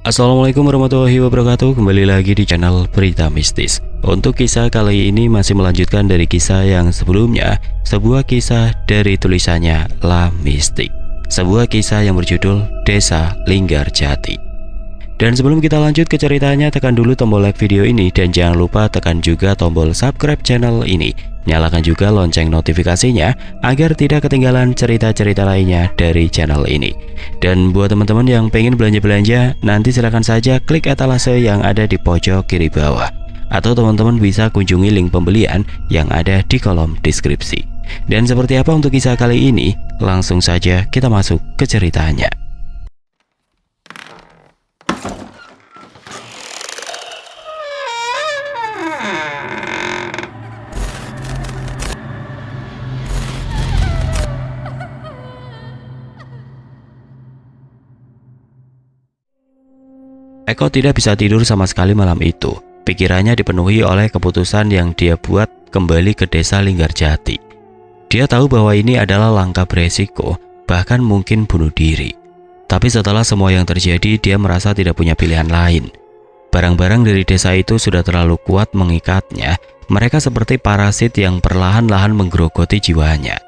Assalamualaikum warahmatullahi wabarakatuh. Kembali lagi di channel Berita Mistis. Untuk kisah kali ini masih melanjutkan dari kisah yang sebelumnya, sebuah kisah dari tulisannya La Mistik, sebuah kisah yang berjudul Desa Linggarjati. Dan sebelum kita lanjut ke ceritanya, tekan dulu tombol like video ini dan jangan lupa tekan juga tombol subscribe channel ini. Nyalakan juga lonceng notifikasinya agar tidak ketinggalan cerita-cerita lainnya dari channel ini. Dan buat teman-teman yang pengen belanja-belanja, nanti silahkan saja klik etalase yang ada di pojok kiri bawah. Atau teman-teman bisa kunjungi link pembelian yang ada di kolom deskripsi. Dan seperti apa untuk kisah kali ini? Langsung saja kita masuk ke ceritanya. Eko tidak bisa tidur sama sekali malam itu. Pikirannya dipenuhi oleh keputusan yang dia buat kembali ke desa Linggarjati. Dia tahu bahwa ini adalah langkah beresiko, bahkan mungkin bunuh diri. Tapi setelah semua yang terjadi, dia merasa tidak punya pilihan lain. Barang-barang dari desa itu sudah terlalu kuat mengikatnya. Mereka seperti parasit yang perlahan-lahan menggerogoti jiwanya.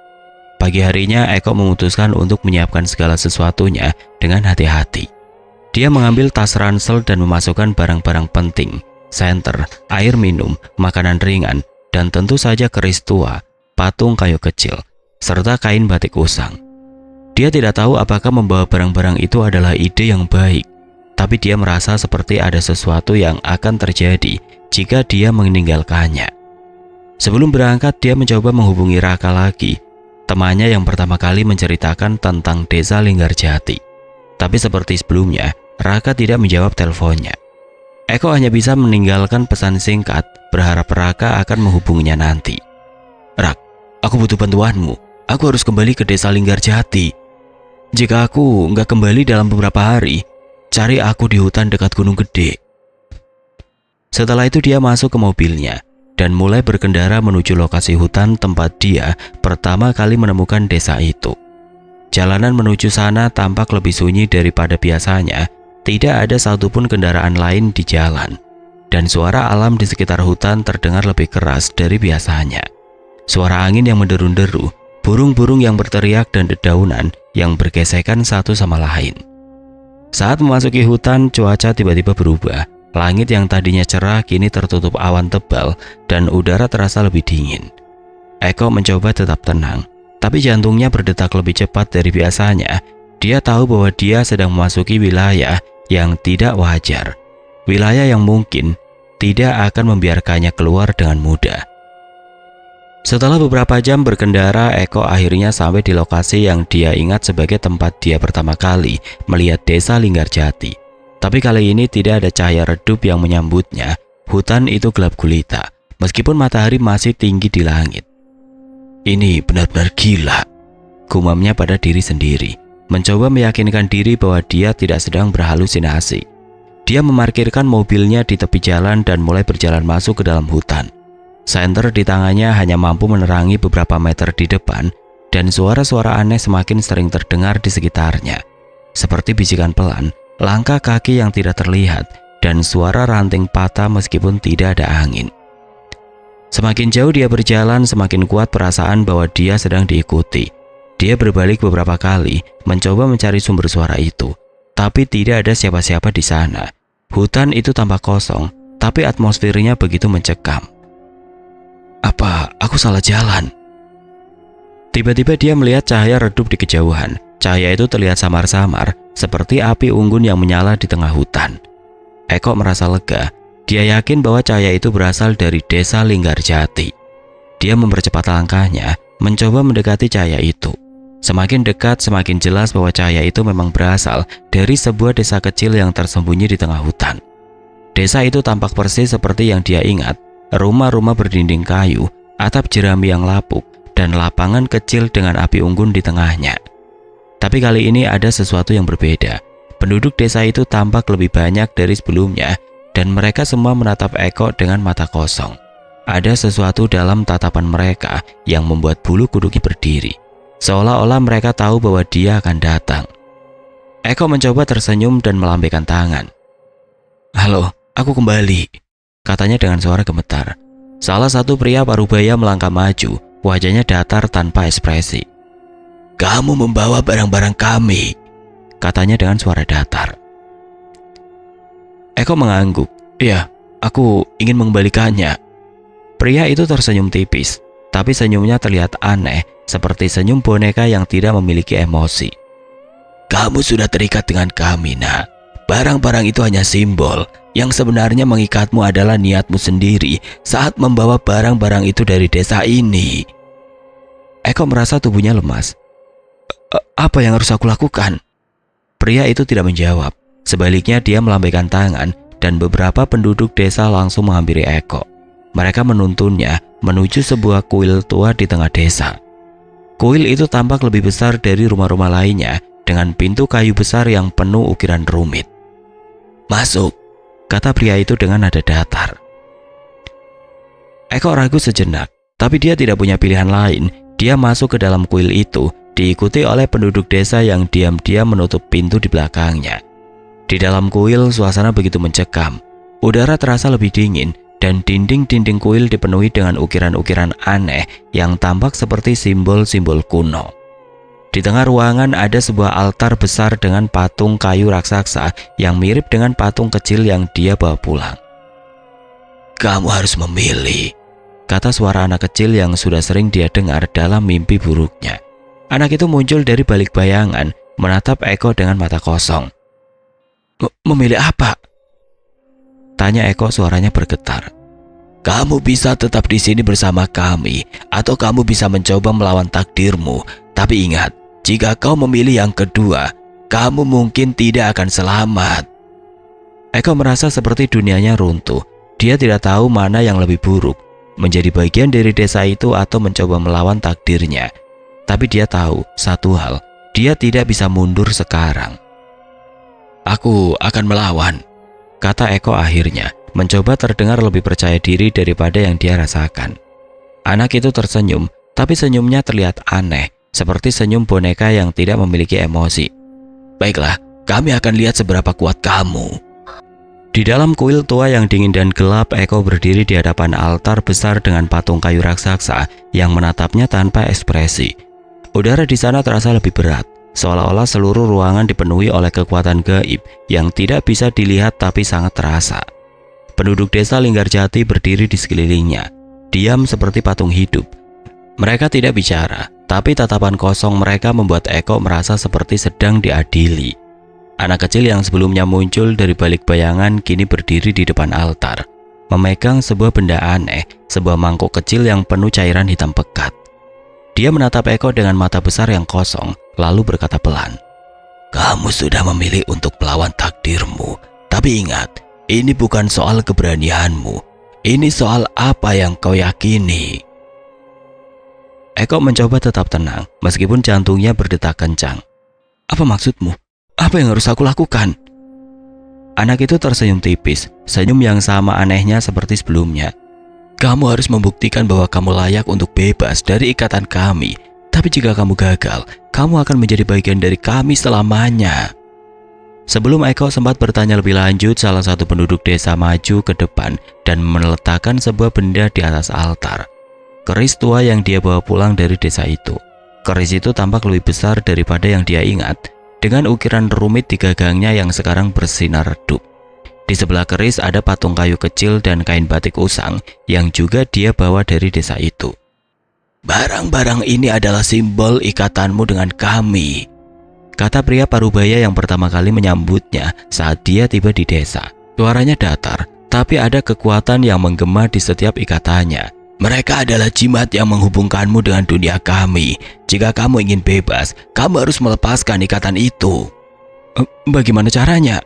Pagi harinya, Eko memutuskan untuk menyiapkan segala sesuatunya dengan hati-hati. Dia mengambil tas ransel dan memasukkan barang-barang penting, senter, air minum, makanan ringan, dan tentu saja keris tua, patung kayu kecil, serta kain batik usang. Dia tidak tahu apakah membawa barang-barang itu adalah ide yang baik, tapi dia merasa seperti ada sesuatu yang akan terjadi jika dia meninggalkannya. Sebelum berangkat, dia mencoba menghubungi Raka lagi, temannya yang pertama kali menceritakan tentang desa Linggarjati. Tapi seperti sebelumnya, Raka tidak menjawab teleponnya. Eko hanya bisa meninggalkan pesan singkat, berharap Raka akan menghubunginya nanti. "Rak, aku butuh bantuanmu. Aku harus kembali ke desa Linggarjati. Jika aku nggak kembali dalam beberapa hari, cari aku di hutan dekat Gunung Gede." Setelah itu dia masuk ke mobilnya dan mulai berkendara menuju lokasi hutan tempat dia pertama kali menemukan desa itu. Jalanan menuju sana tampak lebih sunyi daripada biasanya. Tidak ada satupun kendaraan lain di jalan, dan suara alam di sekitar hutan terdengar lebih keras dari biasanya. Suara angin yang menderu-deru, burung-burung yang berteriak, dan dedaunan yang bergesekan satu sama lain. Saat memasuki hutan, cuaca tiba-tiba berubah. Langit yang tadinya cerah kini tertutup awan tebal, dan udara terasa lebih dingin. Eko mencoba tetap tenang, tapi jantungnya berdetak lebih cepat dari biasanya. Dia tahu bahwa dia sedang memasuki wilayah yang tidak wajar, wilayah yang mungkin tidak akan membiarkannya keluar dengan mudah. Setelah beberapa jam berkendara, Eko akhirnya sampai di lokasi yang dia ingat sebagai tempat dia pertama kali melihat desa Linggarjati. Tapi kali ini tidak ada cahaya redup yang menyambutnya. Hutan itu gelap gulita, meskipun matahari masih tinggi di langit. "Ini benar-benar gila," gumamnya pada diri sendiri, mencoba meyakinkan diri bahwa dia tidak sedang berhalusinasi. Dia memarkirkan mobilnya di tepi jalan dan mulai berjalan masuk ke dalam hutan. Senter di tangannya hanya mampu menerangi beberapa meter di depan, dan suara-suara aneh semakin sering terdengar di sekitarnya. Seperti bisikan pelan, langkah kaki yang tidak terlihat, dan suara ranting patah meskipun tidak ada angin. Semakin jauh dia berjalan, semakin kuat perasaan bahwa dia sedang diikuti. Dia berbalik beberapa kali, mencoba mencari sumber suara itu, tapi tidak ada siapa-siapa di sana. Hutan itu tampak kosong, tapi atmosfernya begitu mencekam. "Apa aku salah jalan?" Tiba-tiba dia melihat cahaya redup di kejauhan. Cahaya itu terlihat samar-samar, seperti api unggun yang menyala di tengah hutan. Eko merasa lega. Dia yakin bahwa cahaya itu berasal dari desa Linggarjati. Dia mempercepat langkahnya, mencoba mendekati cahaya itu. Semakin dekat, semakin jelas bahwa cahaya itu memang berasal dari sebuah desa kecil yang tersembunyi di tengah hutan. Desa itu tampak persis seperti yang dia ingat, rumah-rumah berdinding kayu, atap jerami yang lapuk, dan lapangan kecil dengan api unggun di tengahnya. Tapi kali ini ada sesuatu yang berbeda. Penduduk desa itu tampak lebih banyak dari sebelumnya, dan mereka semua menatap Eko dengan mata kosong. Ada sesuatu dalam tatapan mereka yang membuat bulu kuduki berdiri. Seolah-olah mereka tahu bahwa dia akan datang. Eko mencoba tersenyum dan melambaikan tangan. Halo, aku kembali, katanya dengan suara gemetar. Salah satu pria parubaya melangkah maju, wajahnya datar tanpa ekspresi. Kamu membawa barang-barang kami, katanya dengan suara datar. Eko mengangguk. Iya, aku ingin mengembalikannya. Pria itu tersenyum tipis, tapi senyumnya terlihat aneh, seperti senyum boneka yang tidak memiliki emosi. Kamu sudah terikat dengan kami, nak. Barang-barang itu hanya simbol. Yang sebenarnya mengikatmu adalah niatmu sendiri saat membawa barang-barang itu dari desa ini. Eko merasa tubuhnya lemas. Apa yang harus aku lakukan? Pria itu tidak menjawab. Sebaliknya dia melambaikan tangan dan beberapa penduduk desa langsung menghampiri Eko. Mereka menuntunnya menuju sebuah kuil tua di tengah desa. Kuil itu tampak lebih besar dari rumah-rumah lainnya dengan pintu kayu besar yang penuh ukiran rumit. Masuk, kata pria itu dengan nada datar. Eko ragu sejenak, tapi dia tidak punya pilihan lain. Dia masuk ke dalam kuil itu, diikuti oleh penduduk desa yang diam-diam menutup pintu di belakangnya. Di dalam kuil, suasana begitu mencekam. Udara terasa lebih dingin, dan dinding-dinding kuil dipenuhi dengan ukiran-ukiran aneh yang tampak seperti simbol-simbol kuno. Di tengah ruangan ada sebuah altar besar dengan patung kayu raksasa yang mirip dengan patung kecil yang dia bawa pulang. Kamu harus memilih, kata suara anak kecil yang sudah sering dia dengar dalam mimpi buruknya. Anak itu muncul dari balik bayangan, menatap Eko dengan mata kosong. Memilih apa? Tanya Eko, suaranya bergetar. Kamu bisa tetap di sini bersama kami, atau kamu bisa mencoba melawan takdirmu. Tapi ingat, jika kau memilih yang kedua, kamu mungkin tidak akan selamat. Eko merasa seperti dunianya runtuh. Dia tidak tahu mana yang lebih buruk, menjadi bagian dari desa itu atau mencoba melawan takdirnya. Tapi dia tahu satu hal, dia tidak bisa mundur sekarang. Aku akan melawan, kata Eko akhirnya, mencoba terdengar lebih percaya diri daripada yang dia rasakan. Anak itu tersenyum, tapi senyumnya terlihat aneh, seperti senyum boneka yang tidak memiliki emosi. Baiklah, kami akan lihat seberapa kuat kamu. Di dalam kuil tua yang dingin dan gelap, Eko berdiri di hadapan altar besar dengan patung kayu raksasa yang menatapnya tanpa ekspresi. Udara di sana terasa lebih berat, seolah-olah seluruh ruangan dipenuhi oleh kekuatan gaib yang tidak bisa dilihat tapi sangat terasa. Penduduk desa Linggarjati berdiri di sekelilingnya, diam seperti patung hidup. Mereka tidak bicara, tapi tatapan kosong mereka membuat Eko merasa seperti sedang diadili. Anak kecil yang sebelumnya muncul dari balik bayangan kini berdiri di depan altar, memegang sebuah benda aneh, sebuah mangkuk kecil yang penuh cairan hitam pekat. Dia menatap Eko dengan mata besar yang kosong, lalu berkata pelan, "Kamu sudah memilih untuk melawan takdirmu, tapi ingat, ini bukan soal keberanianmu, ini soal apa yang kau yakini." Eko mencoba tetap tenang, meskipun jantungnya berdetak kencang. "Apa maksudmu? Apa yang harus aku lakukan?" Anak itu tersenyum tipis, senyum yang sama anehnya seperti sebelumnya. "Kamu harus membuktikan bahwa kamu layak untuk bebas dari ikatan kami. Tapi jika kamu gagal, kamu akan menjadi bagian dari kami selamanya." Sebelum Eko sempat bertanya lebih lanjut, salah satu penduduk desa maju ke depan dan meletakkan sebuah benda di atas altar. Keris tua yang dia bawa pulang dari desa itu. Keris itu tampak lebih besar daripada yang dia ingat, dengan ukiran rumit di gagangnya yang sekarang bersinar redup. Di sebelah keris ada patung kayu kecil dan kain batik usang yang juga dia bawa dari desa itu. "Barang-barang ini adalah simbol ikatanmu dengan kami," kata pria parubaya yang pertama kali menyambutnya saat dia tiba di desa. Suaranya datar, tapi ada kekuatan yang menggema di setiap ikatannya. "Mereka adalah jimat yang menghubungkanmu dengan dunia kami. Jika kamu ingin bebas, kamu harus melepaskan ikatan itu." "Bagaimana caranya?"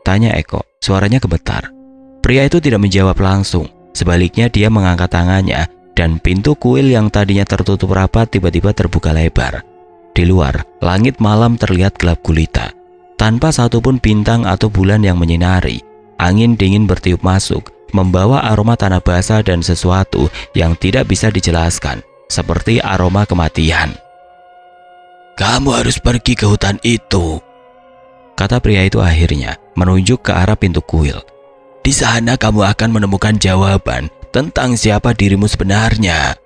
tanya Eko, suaranya gemetar. Pria itu tidak menjawab langsung. Sebaliknya dia mengangkat tangannya dan pintu kuil yang tadinya tertutup rapat tiba-tiba terbuka lebar. Di luar, langit malam terlihat gelap gulita. Tanpa satupun bintang atau bulan yang menyinari, angin dingin bertiup masuk, membawa aroma tanah basah dan sesuatu yang tidak bisa dijelaskan, seperti aroma kematian. "Kamu harus pergi ke hutan itu," kata pria itu akhirnya, menunjuk ke arah pintu kuil. Di sana kamu akan menemukan jawaban tentang siapa dirimu sebenarnya.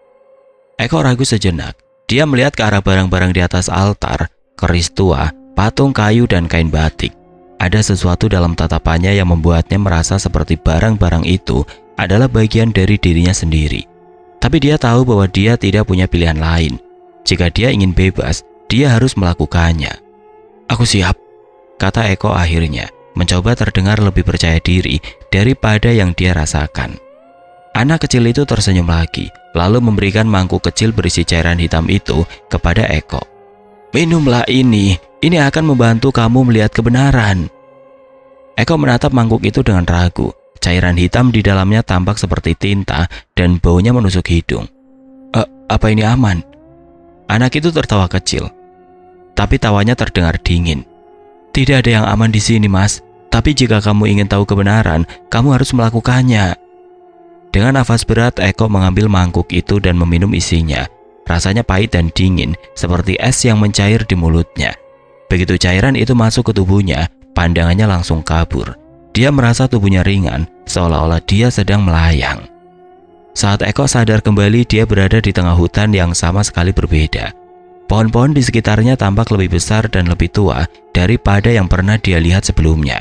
Eko ragu sejenak. Dia melihat ke arah barang-barang di atas altar, keris tua, patung kayu dan kain batik. Ada sesuatu dalam tatapannya yang membuatnya merasa seperti barang-barang itu adalah bagian dari dirinya sendiri. Tapi dia tahu bahwa dia tidak punya pilihan lain. Jika dia ingin bebas, dia harus melakukannya. Aku siap, kata Eko akhirnya, mencoba terdengar lebih percaya diri daripada yang dia rasakan. Anak kecil itu tersenyum lagi, lalu memberikan mangkuk kecil berisi cairan hitam itu kepada Eko. Minumlah ini akan membantu kamu melihat kebenaran. Eko menatap mangkuk itu dengan ragu. Cairan hitam di dalamnya tampak seperti tinta dan baunya menusuk hidung. Apa ini aman? Anak itu tertawa kecil, tapi tawanya terdengar dingin. Tidak ada yang aman di sini, Mas. Tapi jika kamu ingin tahu kebenaran, kamu harus melakukannya. Dengan nafas berat, Eko mengambil mangkuk itu dan meminum isinya. Rasanya pahit dan dingin, seperti es yang mencair di mulutnya. Begitu cairan itu masuk ke tubuhnya, pandangannya langsung kabur. Dia merasa tubuhnya ringan, seolah-olah dia sedang melayang. Saat Eko sadar kembali, dia berada di tengah hutan yang sama sekali berbeda. Pohon-pohon di sekitarnya tampak lebih besar dan lebih tua daripada yang pernah dia lihat sebelumnya.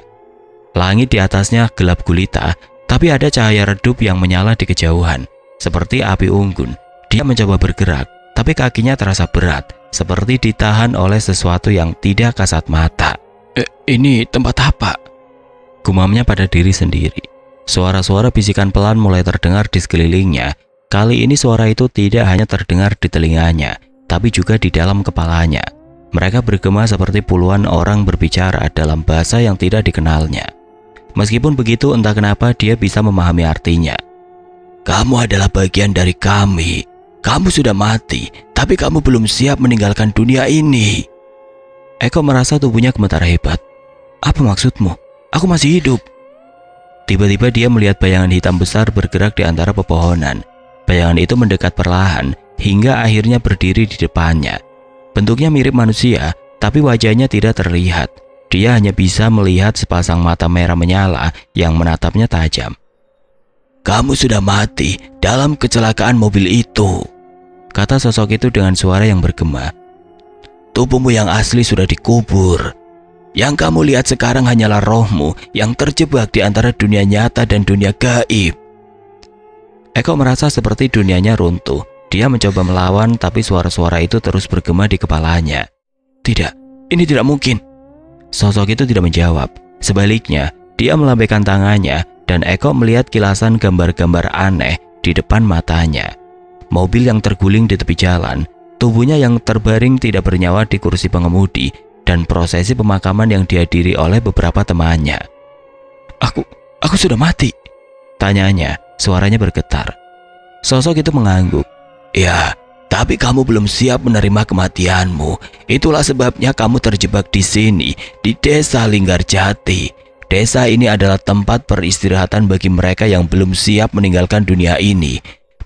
Langit di atasnya gelap gulita, tapi ada cahaya redup yang menyala di kejauhan, seperti api unggun. Dia mencoba bergerak, tapi kakinya terasa berat, seperti ditahan oleh sesuatu yang tidak kasat mata. Ini tempat apa? Gumamnya pada diri sendiri. Suara-suara bisikan pelan mulai terdengar di sekelilingnya. Kali ini suara itu tidak hanya terdengar di telinganya, tapi juga di dalam kepalanya. Mereka bergema seperti puluhan orang berbicara dalam bahasa yang tidak dikenalnya. Meskipun begitu, entah kenapa dia bisa memahami artinya. Kamu adalah bagian dari kami. Kamu sudah mati, tapi kamu belum siap meninggalkan dunia ini. Eko merasa tubuhnya gemetar hebat. Apa maksudmu? Aku masih hidup. Tiba-tiba dia melihat bayangan hitam besar bergerak di antara pepohonan. Bayangan itu mendekat perlahan hingga akhirnya berdiri di depannya. Bentuknya mirip manusia, tapi wajahnya tidak terlihat. Dia hanya bisa melihat sepasang mata merah menyala yang menatapnya tajam. Kamu sudah mati dalam kecelakaan mobil itu, kata sosok itu dengan suara yang bergema. Tubuhmu yang asli sudah dikubur. Yang kamu lihat sekarang hanyalah rohmu yang terjebak di antara dunia nyata dan dunia gaib. Eko merasa seperti dunianya runtuh. Dia mencoba melawan, tapi suara-suara itu terus bergema di kepalanya. Tidak, ini tidak mungkin. Sosok itu tidak menjawab. Sebaliknya, dia melambaikan tangannya dan Eko melihat kilasan gambar-gambar aneh di depan matanya. Mobil yang terguling di tepi jalan, tubuhnya yang terbaring tidak bernyawa di kursi pengemudi, dan prosesi pemakaman yang dihadiri oleh beberapa temannya. Aku sudah mati, tanyanya, suaranya bergetar. Sosok itu mengangguk. Ya, tapi kamu belum siap menerima kematianmu. Itulah sebabnya kamu terjebak di sini, di desa Linggarjati. Desa ini adalah tempat peristirahatan bagi mereka yang belum siap meninggalkan dunia ini.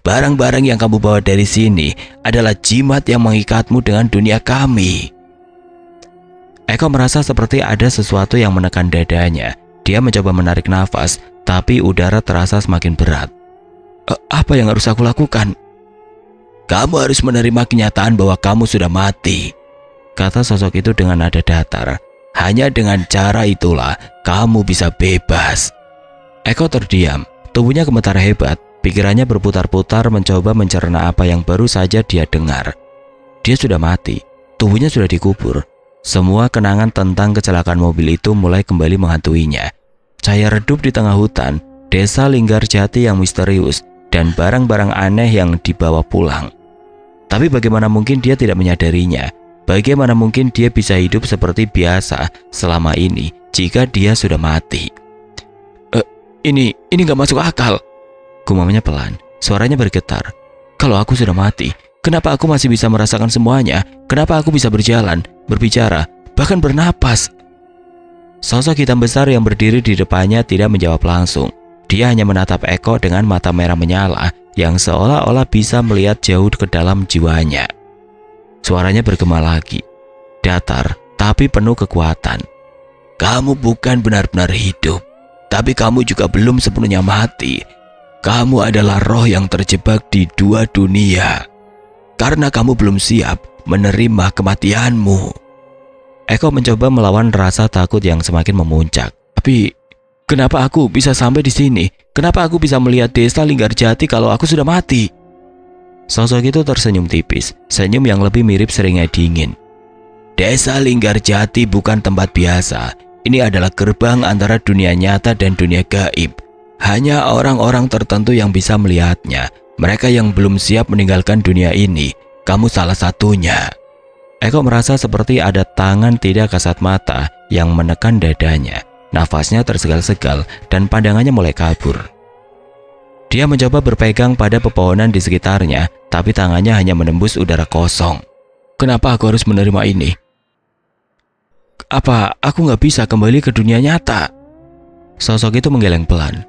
Barang-barang yang kamu bawa dari sini adalah jimat yang mengikatmu dengan dunia kami. Eko merasa seperti ada sesuatu yang menekan dadanya. Dia mencoba menarik nafas, tapi udara terasa semakin berat. Apa yang harus aku lakukan? Kamu harus menerima kenyataan bahwa kamu sudah mati, kata sosok itu dengan nada datar. Hanya dengan cara itulah kamu bisa bebas. Eko terdiam, tubuhnya gemetar hebat. Pikirannya berputar-putar mencoba mencerna apa yang baru saja dia dengar. Dia sudah mati, tubuhnya sudah dikubur. Semua kenangan tentang kecelakaan mobil itu mulai kembali menghantuinya. Cahaya redup di tengah hutan, desa Linggarjati yang misterius, dan barang-barang aneh yang dibawa pulang. Tapi bagaimana mungkin dia tidak menyadarinya? Bagaimana mungkin dia bisa hidup seperti biasa selama ini jika dia sudah mati? Ini gak masuk akal, gumamnya pelan, suaranya bergetar. Kalau aku sudah mati, kenapa aku masih bisa merasakan semuanya? Kenapa aku bisa berjalan, berbicara, bahkan bernapas? Sosok hitam besar yang berdiri di depannya tidak menjawab langsung. Dia hanya menatap Eko dengan mata merah menyala yang seolah-olah bisa melihat jauh ke dalam jiwanya. Suaranya bergema lagi, datar tapi penuh kekuatan. Kamu bukan benar-benar hidup. Tapi kamu juga belum sepenuhnya mati. Kamu adalah roh yang terjebak di dua dunia. Karena kamu belum siap menerima kematianmu. Eko mencoba melawan rasa takut yang semakin memuncak. Tapi kenapa aku bisa sampai di sini? Kenapa aku bisa melihat desa Linggarjati kalau aku sudah mati? Sosok itu tersenyum tipis, senyum yang lebih mirip seringai dingin. Desa Linggarjati bukan tempat biasa. Ini adalah gerbang antara dunia nyata dan dunia gaib. Hanya orang-orang tertentu yang bisa melihatnya. Mereka yang belum siap meninggalkan dunia ini. Kamu salah satunya. Eko merasa seperti ada tangan tidak kasat mata yang menekan dadanya. Nafasnya tersegal-segal dan pandangannya mulai kabur. Dia mencoba berpegang pada pepohonan di sekitarnya, tapi tangannya hanya menembus udara kosong. Kenapa aku harus menerima ini? Apa aku nggak bisa kembali ke dunia nyata? Sosok itu menggeleng pelan.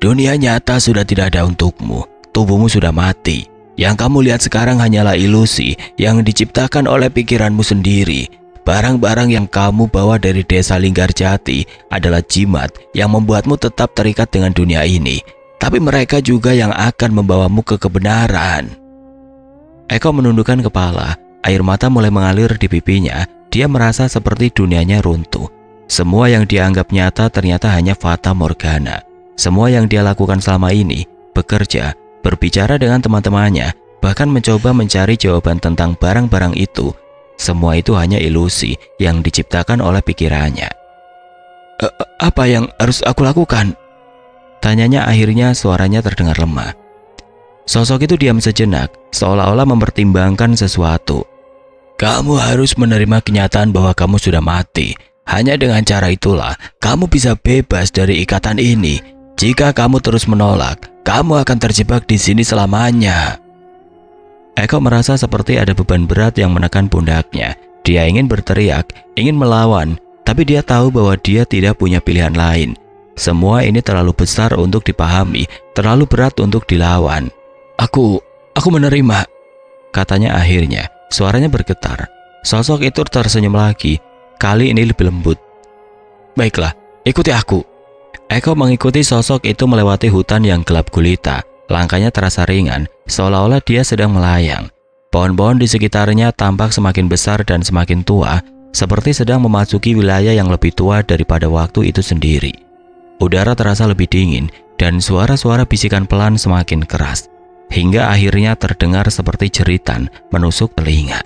Dunia nyata sudah tidak ada untukmu. Tubuhmu sudah mati. Yang kamu lihat sekarang hanyalah ilusi yang diciptakan oleh pikiranmu sendiri. Barang-barang yang kamu bawa dari desa Linggarjati adalah jimat yang membuatmu tetap terikat dengan dunia ini. Tapi mereka juga yang akan membawamu ke kebenaran. Eko menundukkan kepala, air mata mulai mengalir di pipinya. Dia merasa seperti dunianya runtuh. Semua yang dianggap nyata ternyata hanya fata morgana. Semua yang dia lakukan selama ini, bekerja, berbicara dengan teman-temannya, bahkan mencoba mencari jawaban tentang barang-barang itu, semua itu hanya ilusi yang diciptakan oleh pikirannya. Apa yang harus aku lakukan? Tanyanya akhirnya suaranya terdengar lemah. Sosok itu diam sejenak, seolah-olah mempertimbangkan sesuatu. Kamu harus menerima kenyataan bahwa kamu sudah mati. Hanya dengan cara itulah kamu bisa bebas dari ikatan ini. Jika kamu terus menolak, kamu akan terjebak di sini selamanya. Eko merasa seperti ada beban berat yang menekan pundaknya. Dia ingin berteriak, ingin melawan, tapi dia tahu bahwa dia tidak punya pilihan lain. Semua ini terlalu besar untuk dipahami, terlalu berat untuk dilawan. Aku menerima, katanya akhirnya. Suaranya bergetar. Sosok itu tersenyum lagi, kali ini lebih lembut. Baiklah, ikuti aku. Eko mengikuti sosok itu melewati hutan yang gelap gulita. Langkahnya terasa ringan, seolah-olah dia sedang melayang. Pohon-pohon di sekitarnya tampak semakin besar dan semakin tua, seperti sedang memasuki wilayah yang lebih tua daripada waktu itu sendiri. Udara terasa lebih dingin, dan suara-suara bisikan pelan semakin keras, hingga akhirnya terdengar seperti jeritan menusuk telinga.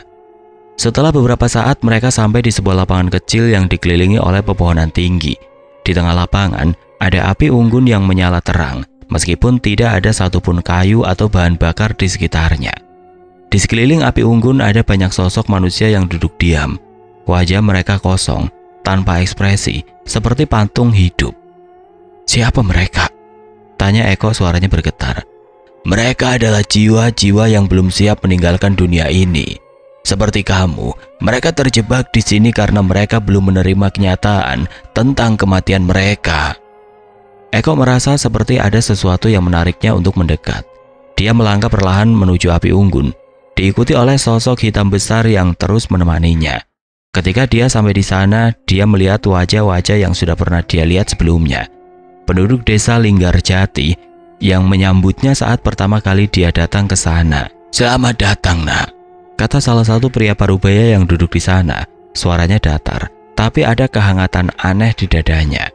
Setelah beberapa saat mereka sampai di sebuah lapangan kecil yang dikelilingi oleh pepohonan tinggi. Di tengah lapangan ada api unggun yang menyala terang, meskipun tidak ada satupun kayu atau bahan bakar di sekitarnya. Di sekeliling api unggun ada banyak sosok manusia yang duduk diam. Wajah mereka kosong, tanpa ekspresi, seperti patung hidup. Siapa mereka? Tanya Eko, suaranya bergetar. Mereka adalah jiwa-jiwa yang belum siap meninggalkan dunia ini. Seperti kamu, mereka terjebak di sini karena mereka belum menerima kenyataan tentang kematian mereka. Eko merasa seperti ada sesuatu yang menariknya untuk mendekat. Dia melangkah perlahan menuju api unggun, diikuti oleh sosok hitam besar yang terus menemaninya. Ketika dia sampai di sana, dia melihat wajah-wajah yang sudah pernah dia lihat sebelumnya. Penduduk desa Linggarjati yang menyambutnya saat pertama kali dia datang ke sana. Selamat datang, nak, kata salah satu pria parubaya yang duduk di sana. Suaranya datar, tapi ada kehangatan aneh di dadanya.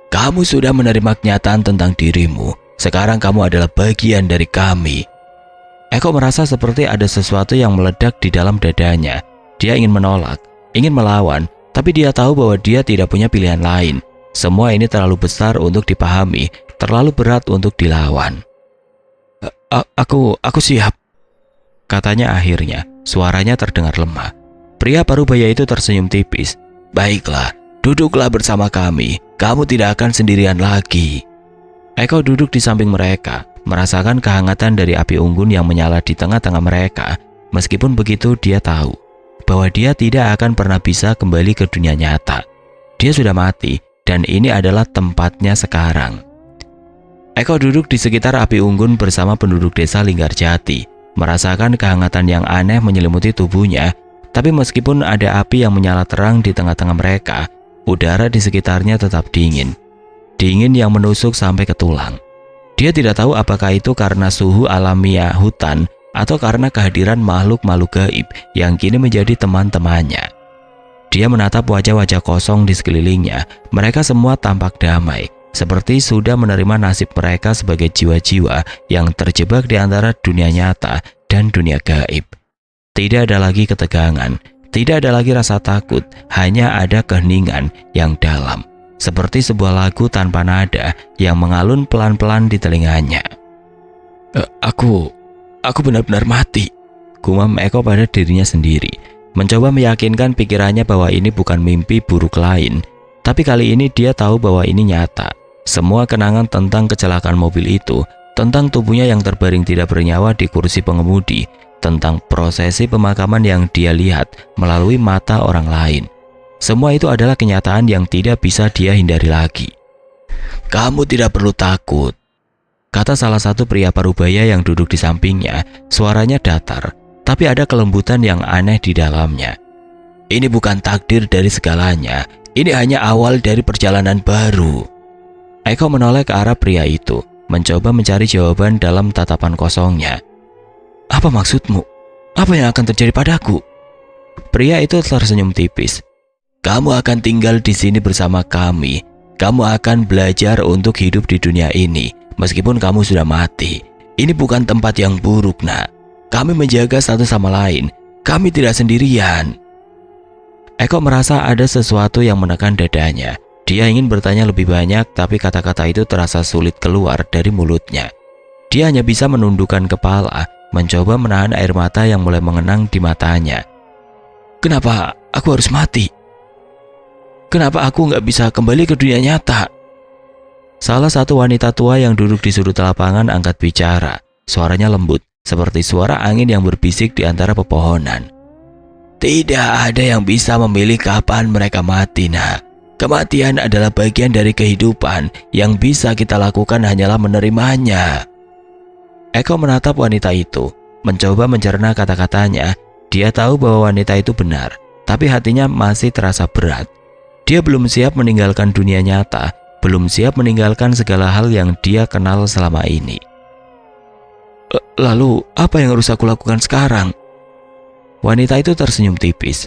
Kamu sudah menerima kenyataan tentang dirimu. Sekarang kamu adalah bagian dari kami. Eko merasa seperti ada sesuatu yang meledak di dalam dadanya. Dia ingin menolak, ingin melawan, tapi dia tahu bahwa dia tidak punya pilihan lain. Semua ini terlalu besar untuk dipahami, terlalu berat untuk dilawan. Aku siap, katanya akhirnya. Suaranya terdengar lemah. Pria parubaya itu tersenyum tipis. Baiklah, duduklah bersama kami. Kamu tidak akan sendirian lagi. Eko duduk di samping mereka, merasakan kehangatan dari api unggun yang menyala di tengah-tengah mereka. Meskipun begitu, dia tahu bahwa dia tidak akan pernah bisa kembali ke dunia nyata. Dia sudah mati, dan ini adalah tempatnya sekarang. Eko duduk di sekitar api unggun bersama penduduk desa Linggarjati, merasakan kehangatan yang aneh menyelimuti tubuhnya. Tapi meskipun ada api yang menyala terang di tengah-tengah mereka, udara di sekitarnya tetap dingin. dingin yang menusuk sampai ke tulang. Dia tidak tahu apakah itu karena suhu alamiah hutan atau karena kehadiran makhluk-makhluk gaib yang kini menjadi teman-temannya. Dia menatap wajah-wajah kosong di sekelilingnya. Mereka semua tampak damai, seperti sudah menerima nasib mereka sebagai jiwa-jiwa yang terjebak di antara dunia nyata dan dunia gaib. Tidak ada lagi ketegangan, tidak ada lagi rasa takut, hanya ada keheningan yang dalam, seperti sebuah lagu tanpa nada yang mengalun pelan-pelan di telinganya. Aku benar-benar mati, gumam Eko pada dirinya sendiri, mencoba meyakinkan pikirannya bahwa ini bukan mimpi buruk lain. Tapi kali ini dia tahu bahwa ini nyata. Semua kenangan tentang kecelakaan mobil itu, tentang tubuhnya yang terbaring tidak bernyawa di kursi pengemudi, tentang prosesi pemakaman yang dia lihat melalui mata orang lain. Semua itu adalah kenyataan yang tidak bisa dia hindari lagi. Kamu tidak perlu takut, kata salah satu pria parubaya yang duduk di sampingnya. Suaranya datar, tapi ada kelembutan yang aneh di dalamnya. Ini bukan takdir dari segalanya, ini hanya awal dari perjalanan baru. Eko menoleh ke arah pria itu, mencoba mencari jawaban dalam tatapan kosongnya. Apa maksudmu? Apa yang akan terjadi padaku? Pria itu tersenyum tipis. Kamu akan tinggal di sini bersama kami. Kamu akan belajar untuk hidup di dunia ini, meskipun kamu sudah mati. Ini bukan tempat yang buruk, nak. Kami menjaga satu sama lain. Kami tidak sendirian. Eko merasa ada sesuatu yang menekan dadanya. Dia ingin bertanya lebih banyak, tapi kata-kata itu terasa sulit keluar dari mulutnya. Dia hanya bisa menundukkan kepala, mencoba menahan air mata yang mulai mengenang di matanya. Kenapa aku harus mati? Kenapa aku nggak bisa kembali ke dunia nyata? Salah satu wanita tua yang duduk di sudut lapangan angkat bicara. Suaranya lembut, seperti suara angin yang berbisik di antara pepohonan. Tidak ada yang bisa memilih kapan mereka mati, nak. Kematian adalah bagian dari kehidupan. Yang bisa kita lakukan hanyalah menerimanya. Eko menatap wanita itu, mencoba mencerna kata-katanya. Dia tahu bahwa wanita itu benar, tapi hatinya masih terasa berat. Dia belum siap meninggalkan dunia nyata, belum siap meninggalkan segala hal yang dia kenal selama ini. Lalu, apa yang harus aku lakukan sekarang? Wanita itu tersenyum tipis.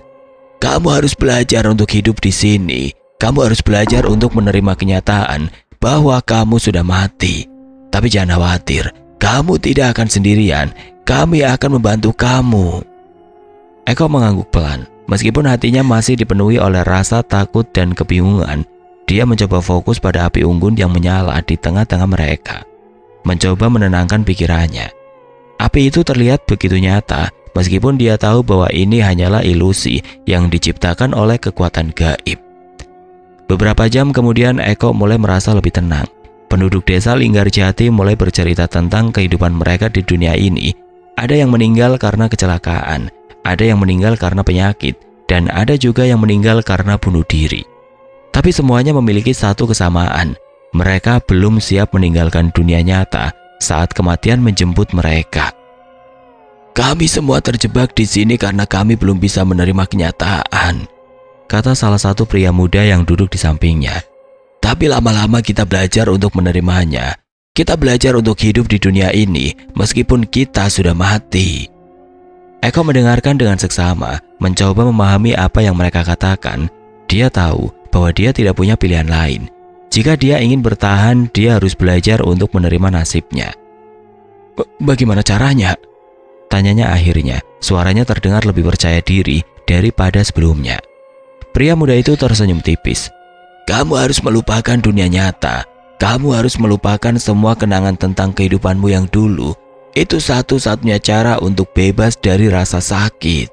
Kamu harus belajar untuk hidup di sini. Kamu harus belajar untuk menerima kenyataan bahwa kamu sudah mati. Tapi jangan khawatir, kamu tidak akan sendirian. Kami akan membantu kamu. Eko mengangguk pelan. Meskipun hatinya masih dipenuhi oleh rasa takut dan kebingungan, dia mencoba fokus pada api unggun yang menyala di tengah-tengah mereka. Mencoba menenangkan pikirannya. Api itu terlihat begitu nyata, meskipun dia tahu bahwa ini hanyalah ilusi yang diciptakan oleh kekuatan gaib. Beberapa jam kemudian Eko mulai merasa lebih tenang. Penduduk desa Linggarjati mulai bercerita tentang kehidupan mereka di dunia ini. Ada yang meninggal karena kecelakaan, ada yang meninggal karena penyakit, dan ada juga yang meninggal karena bunuh diri. Tapi semuanya memiliki satu kesamaan. Mereka belum siap meninggalkan dunia nyata saat kematian menjemput mereka. Kami semua terjebak di sini karena kami belum bisa menerima kenyataan, kata salah satu pria muda yang duduk di sampingnya. Tapi lama-lama kita belajar untuk menerimanya. Kita belajar untuk hidup di dunia ini meskipun kita sudah mati. Eko mendengarkan dengan seksama, mencoba memahami apa yang mereka katakan. Dia tahu bahwa dia tidak punya pilihan lain. Jika dia ingin bertahan, dia harus belajar untuk menerima nasibnya. Bagaimana caranya? Tanyanya akhirnya. Suaranya terdengar lebih percaya diri daripada sebelumnya. Pria muda itu tersenyum tipis. Kamu harus melupakan dunia nyata. Kamu harus melupakan semua kenangan tentang kehidupanmu yang dulu. Itu satu-satunya cara untuk bebas dari rasa sakit.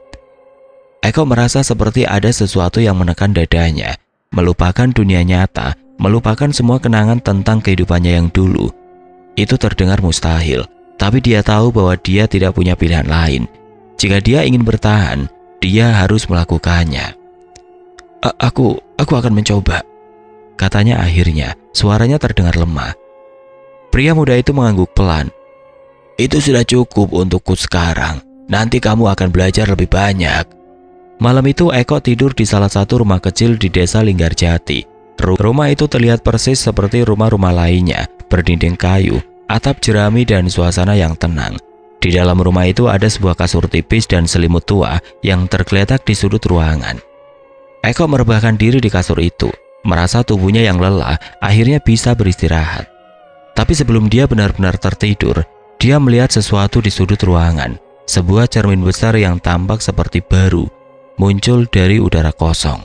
Eko merasa seperti ada sesuatu yang menekan dadanya. Melupakan dunia nyata, melupakan semua kenangan tentang kehidupannya yang dulu. Itu terdengar mustahil, tapi dia tahu bahwa dia tidak punya pilihan lain. Jika dia ingin bertahan, dia harus melakukannya. Aku akan mencoba, katanya akhirnya. Suaranya terdengar lemah. Pria muda itu mengangguk pelan. Itu sudah cukup untukku sekarang. Nanti kamu akan belajar lebih banyak. Malam itu Eko tidur di salah satu rumah kecil di desa Linggarjati. Rumah itu terlihat persis seperti rumah-rumah lainnya, berdinding kayu, atap jerami dan suasana yang tenang. Di dalam rumah itu ada sebuah kasur tipis dan selimut tua yang tergeletak di sudut ruangan. Eko merebahkan diri di kasur itu, merasa tubuhnya yang lelah akhirnya bisa beristirahat. Tapi sebelum dia benar-benar tertidur, dia melihat sesuatu di sudut ruangan. Sebuah cermin besar yang tampak seperti baru muncul dari udara kosong.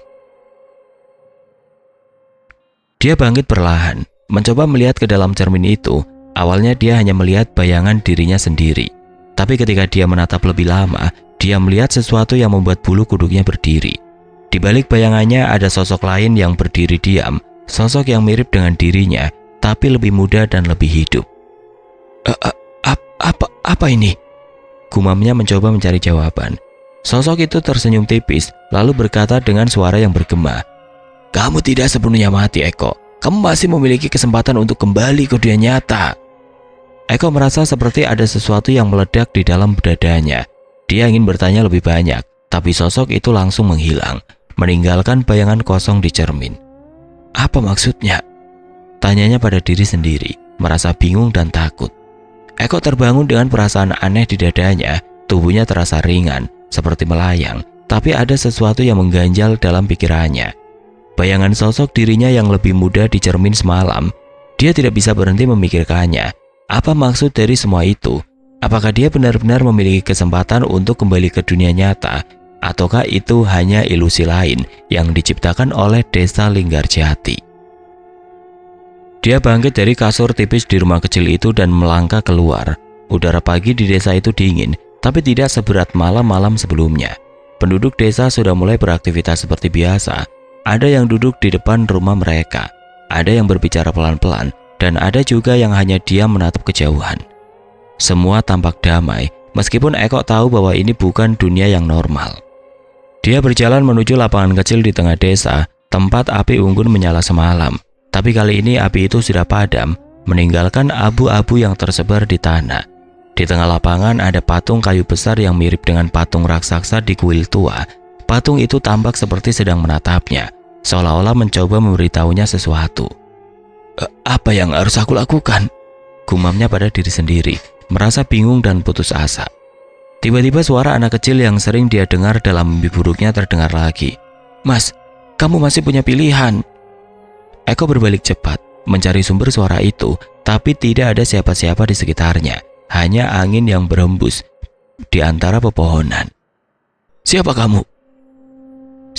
Dia bangkit perlahan, mencoba melihat ke dalam cermin itu. Awalnya dia hanya melihat bayangan dirinya sendiri. Tapi ketika dia menatap lebih lama, dia melihat sesuatu yang membuat bulu kuduknya berdiri. Di balik bayangannya ada sosok lain yang berdiri diam, sosok yang mirip dengan dirinya, tapi lebih muda dan lebih hidup. Apa ini? Gumamnya mencoba mencari jawaban. Sosok itu tersenyum tipis, lalu berkata dengan suara yang bergema, "Kamu tidak sepenuhnya mati, Eko. Kamu masih memiliki kesempatan untuk kembali ke dunia nyata." Eko merasa seperti ada sesuatu yang meledak di dalam dadanya. Dia ingin bertanya lebih banyak, tapi sosok itu langsung menghilang, meninggalkan bayangan kosong di cermin. Apa maksudnya? Tanyanya pada diri sendiri, merasa bingung dan takut. Eko terbangun dengan perasaan aneh di dadanya, tubuhnya terasa ringan, seperti melayang, tapi ada sesuatu yang mengganjal dalam pikirannya. Bayangan sosok dirinya yang lebih muda di cermin semalam, dia tidak bisa berhenti memikirkannya. Apa maksud dari semua itu? Apakah dia benar-benar memiliki kesempatan untuk kembali ke dunia nyata? Ataukah itu hanya ilusi lain yang diciptakan oleh desa Linggarjati? Dia bangkit dari kasur tipis di rumah kecil itu dan melangkah keluar. Udara pagi di desa itu dingin, tapi tidak seberat malam-malam sebelumnya. Penduduk desa sudah mulai beraktivitas seperti biasa. Ada yang duduk di depan rumah mereka, ada yang berbicara pelan-pelan, dan ada juga yang hanya diam menatap kejauhan. Semua tampak damai, meskipun Eko tahu bahwa ini bukan dunia yang normal. Dia berjalan menuju lapangan kecil di tengah desa, tempat api unggun menyala semalam. Tapi kali ini api itu sudah padam, meninggalkan abu-abu yang tersebar di tanah. Di tengah lapangan ada patung kayu besar yang mirip dengan patung raksasa di kuil tua. Patung itu tampak seperti sedang menatapnya, seolah-olah mencoba memberitahunya sesuatu. Apa yang harus aku lakukan? Gumamnya pada diri sendiri, merasa bingung dan putus asa. Tiba-tiba suara anak kecil yang sering dia dengar dalam mimpi buruknya terdengar lagi. "Mas, kamu masih punya pilihan." Eko berbalik cepat, mencari sumber suara itu, tapi tidak ada siapa-siapa di sekitarnya, hanya angin yang berhembus di antara pepohonan. "Siapa kamu?"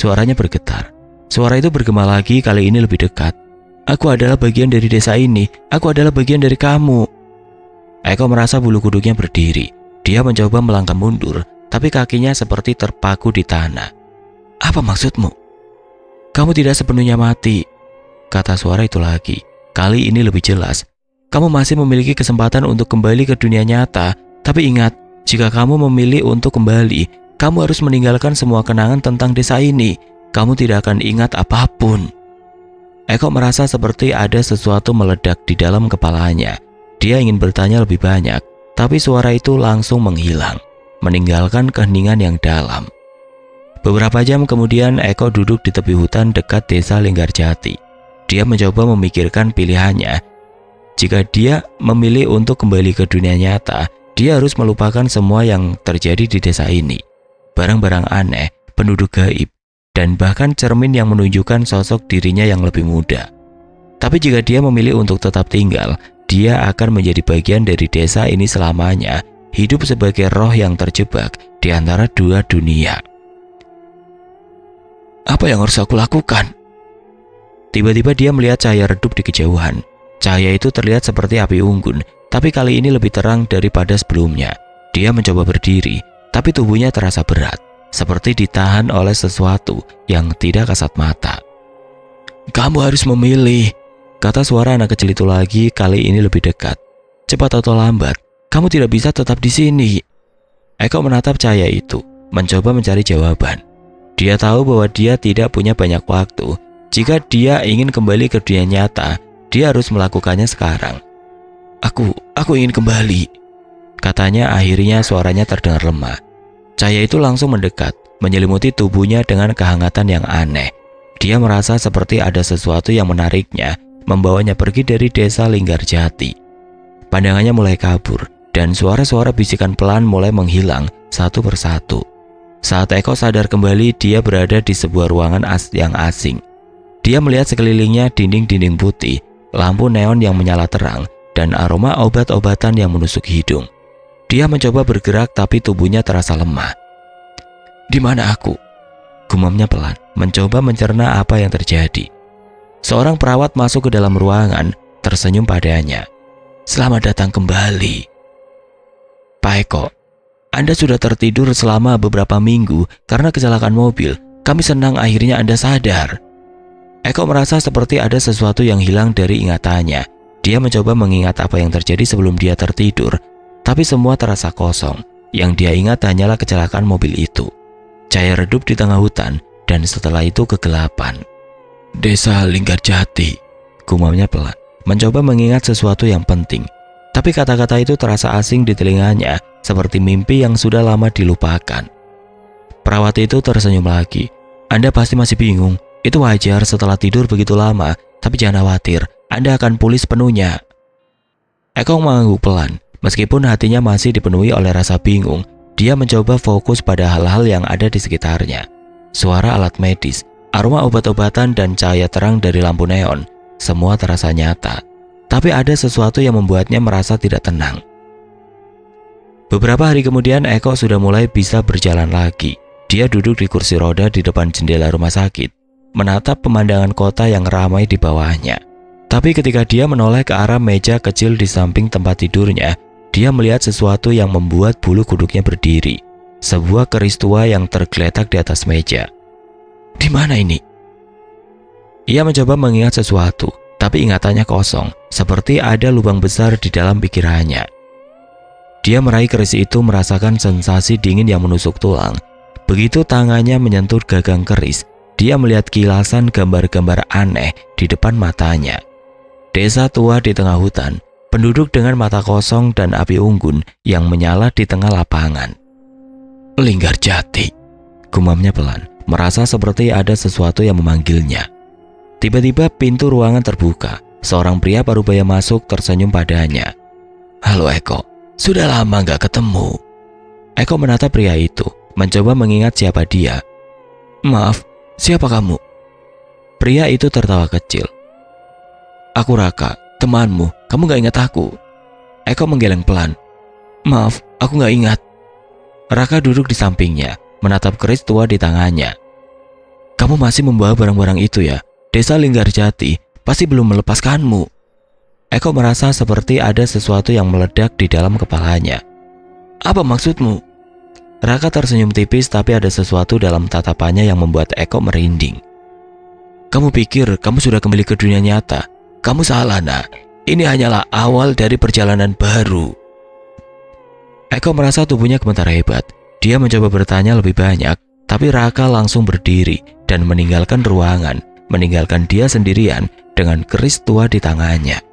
Suaranya bergetar. Suara itu bergema lagi, kali ini lebih dekat. "Aku adalah bagian dari desa ini, aku adalah bagian dari kamu." Eko merasa bulu kuduknya berdiri. Dia mencoba melangkah mundur, tapi kakinya seperti terpaku di tanah. "Apa maksudmu?" "Kamu tidak sepenuhnya mati," kata suara itu lagi. Kali ini lebih jelas. "Kamu masih memiliki kesempatan untuk kembali ke dunia nyata. Tapi ingat, jika kamu memilih untuk kembali, kamu harus meninggalkan semua kenangan tentang desa ini. Kamu tidak akan ingat apapun." Eko merasa seperti ada sesuatu meledak di dalam kepalanya. Dia ingin bertanya lebih banyak, tapi suara itu langsung menghilang, meninggalkan keheningan yang dalam. Beberapa jam kemudian Eko duduk di tepi hutan dekat desa Linggarjati. Dia mencoba memikirkan pilihannya. Jika dia memilih untuk kembali ke dunia nyata, dia harus melupakan semua yang terjadi di desa ini. Barang-barang aneh, penduduk gaib, dan bahkan cermin yang menunjukkan sosok dirinya yang lebih muda. Tapi jika dia memilih untuk tetap tinggal, dia akan menjadi bagian dari desa ini selamanya, hidup sebagai roh yang terjebak di antara dua dunia. Apa yang harus aku lakukan? Tiba-tiba dia melihat cahaya redup di kejauhan. Cahaya itu terlihat seperti api unggun, tapi kali ini lebih terang daripada sebelumnya. Dia mencoba berdiri, tapi tubuhnya terasa berat, seperti ditahan oleh sesuatu yang tidak kasat mata. "Kamu harus memilih," kata suara anak kecil itu lagi, kali ini lebih dekat. "Cepat atau lambat, kamu tidak bisa tetap di sini." Eko menatap cahaya itu, mencoba mencari jawaban. Dia tahu bahwa dia tidak punya banyak waktu. Jika dia ingin kembali ke dunia nyata, dia harus melakukannya sekarang. Aku ingin kembali," katanya. Akhirnya suaranya terdengar lemah. Cahaya itu langsung mendekat, menyelimuti tubuhnya dengan kehangatan yang aneh. Dia merasa seperti ada sesuatu yang menariknya, membawanya pergi dari desa Linggarjati. Pandangannya mulai kabur, dan suara-suara bisikan pelan mulai menghilang satu persatu. Saat Eko sadar kembali, dia berada di sebuah ruangan yang asing. Dia melihat sekelilingnya dinding-dinding putih, lampu neon yang menyala terang, dan aroma obat-obatan yang menusuk hidung. Dia mencoba bergerak tapi tubuhnya terasa lemah. "Di mana aku?" gumamnya pelan, mencoba mencerna apa yang terjadi. Seorang perawat masuk ke dalam ruangan, tersenyum padanya. "Selamat datang kembali, Pak Eko. Anda sudah tertidur selama beberapa minggu karena kecelakaan mobil. Kami senang akhirnya Anda sadar." Eko merasa seperti ada sesuatu yang hilang dari ingatannya. Dia mencoba mengingat apa yang terjadi sebelum dia tertidur, tapi semua terasa kosong. Yang dia ingat hanyalah kecelakaan mobil itu. Cahaya redup di tengah hutan, dan setelah itu kegelapan. "Desa Linggarjati," gumamnya pelan, mencoba mengingat sesuatu yang penting. Tapi kata-kata itu terasa asing di telinganya, seperti mimpi yang sudah lama dilupakan. Perawat itu tersenyum lagi. "Anda pasti masih bingung. Itu wajar setelah tidur begitu lama, tapi jangan khawatir, Anda akan pulih sepenuhnya." Eko mengangguk pelan, meskipun hatinya masih dipenuhi oleh rasa bingung. Dia mencoba fokus pada hal-hal yang ada di sekitarnya. Suara alat medis, aroma obat-obatan, dan cahaya terang dari lampu neon, semua terasa nyata. Tapi ada sesuatu yang membuatnya merasa tidak tenang. Beberapa hari kemudian, Eko sudah mulai bisa berjalan lagi. Dia duduk di kursi roda di depan jendela rumah sakit, menatap pemandangan kota yang ramai di bawahnya. Tapi ketika dia menoleh ke arah meja kecil di samping tempat tidurnya, dia melihat sesuatu yang membuat bulu kuduknya berdiri. Sebuah keris tua yang tergeletak di atas meja. "Di mana ini?" Ia mencoba mengingat sesuatu, tapi ingatannya kosong, seperti ada lubang besar di dalam pikirannya. Dia meraih keris itu, merasakan sensasi dingin yang menusuk tulang. Begitu tangannya menyentuh gagang keris, dia melihat kilasan gambar-gambar aneh di depan matanya. Desa tua di tengah hutan, penduduk dengan mata kosong dan api unggun yang menyala di tengah lapangan. "Linggarjati," gumamnya pelan, merasa seperti ada sesuatu yang memanggilnya. Tiba-tiba pintu ruangan terbuka. Seorang pria parubaya masuk, tersenyum padanya. "Halo Eko, sudah lama gak ketemu." Eko menatap pria itu, mencoba mengingat siapa dia. "Maaf, siapa kamu?" Pria itu tertawa kecil. "Aku Raka, temanmu. Kamu gak ingat aku?" Eko menggeleng pelan. "Maaf, aku gak ingat." Raka duduk di sampingnya, menatap keris tua di tangannya. "Kamu masih membawa barang-barang itu ya? Desa Linggarjati pasti belum melepaskanmu." Eko merasa seperti ada sesuatu yang meledak di dalam kepalanya. "Apa maksudmu?" Raka tersenyum tipis, tapi ada sesuatu dalam tatapannya yang membuat Eko merinding. "Kamu pikir kamu sudah kembali ke dunia nyata? Kamu salah, nak. Ini hanyalah awal dari perjalanan baru." Eko merasa tubuhnya gemetar hebat. Dia mencoba bertanya lebih banyak, tapi Raka langsung berdiri dan meninggalkan ruangan, meninggalkan dia sendirian dengan keris tua di tangannya.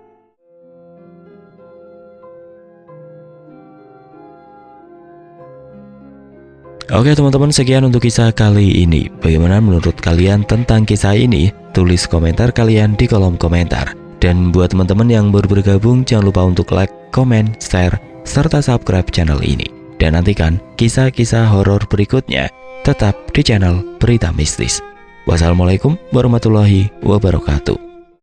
Oke teman-teman, sekian untuk kisah kali ini. Bagaimana menurut kalian tentang kisah ini? Tulis komentar kalian di kolom komentar. Dan buat teman-teman yang baru bergabung, jangan lupa untuk like, komen, share, serta subscribe channel ini. Dan nantikan kisah-kisah horor berikutnya tetap di channel Berita Mistis. Wassalamualaikum warahmatullahi wabarakatuh.